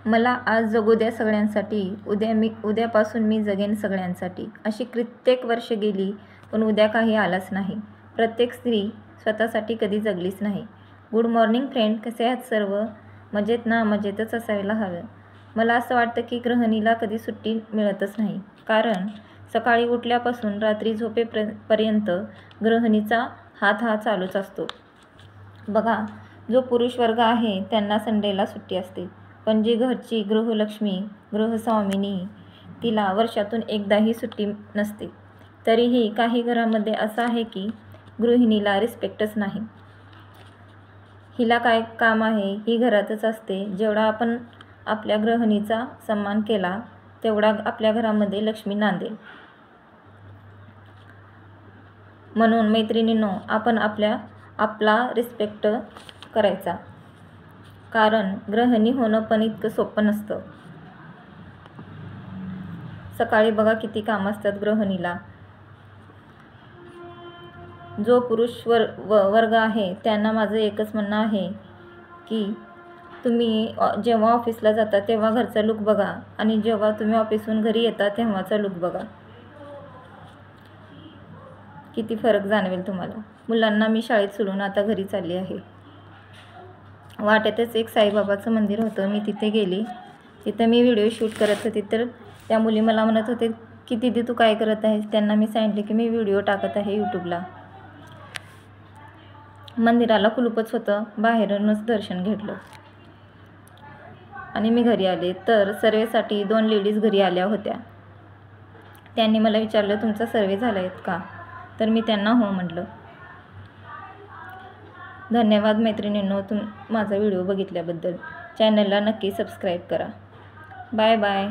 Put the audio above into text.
मला आज जगू द्या सगळ्यांसाठी, उद्यापासून मी जगेन सगळ्यांसाठी. अशी कित्येक वर्षे गेली, पण उद्या काही आलाच नाही. प्रत्येक स्त्री स्वतःसाठी कधी जगलीच नाही. गुड मॉर्निंग फ्रेंड, कसे आहात सर्व? मजेत ना? मजेतच असायला हवं. मला असं वाटतं की गृहिणीला कधी सुट्टी मिळतच नाही, कारण सकाळी उठल्यापासून रात्री झोपेपर्यंत गृहिणीचा हात हा चालूच असतो. बघा, जो पुरुष वर्ग आहे त्यांना संडेला सुट्टी असते, पण जी घरची गृहलक्ष्मी, गृहस्वामिनी, तिला वर्षातून एकदाही सुट्टी नसते. तरीही काही घरामध्ये असं आहे की गृहिणीला रिस्पेक्टच नाही. हिला काय काम आहे, ही घरातच असते. जेवढा आपण आपल्या गृहिणीचा सन्मान केला, तेवढा आपल्या घरामध्ये लक्ष्मी नांदेल. म्हणून मैत्रिणींनो, आपण आपला रिस्पेक्ट करायचा, कारण गृहिणी होणं पण इतकं सोपं नसतं. सकाळी बघा किती कामं असतात गृहिणीला. जो पुरुष वर्ग आहे त्यांना माझं एकच म्हणणं आहे की तुम्ही जेव्हा ऑफिसला जाता तेव्हा घरचा लुक बघा, आणि जेव्हा तुम्ही ऑफिसहून घरी येता तेव्हाचा लुक बघा. किती फरक जाणवेल तुम्हाला. मुलांना मी शाळेत सोडून आता घरी चालली आहे. वाटेतच एक साईबाबाचं मंदिर होतं, मी तिथे गेली. तिथं मी व्हिडिओ शूट करत होते, तर त्या मुली मला म्हणत होते की दीदी तू काय करत आहेस. त्यांना मी सांगितले की मी व्हिडिओ टाकत आहे यूट्यूबला. मंदिराला कुलूपच होतं, बाहेरूनच दर्शन घेतलं आणि मी घरी आले. तर सर्वेसाठी 2 लेडीज घरी आल्या होत्या. त्यांनी मला विचारलं तुमचा सर्वे झाला आहे का, तर मी त्यांना हो म्हटलं. धन्यवाद मैत्रिणींनो, माझा व्हिडिओ बघितल्याबद्दल. चॅनलला नक्की सबस्क्राईब करा. Bye bye.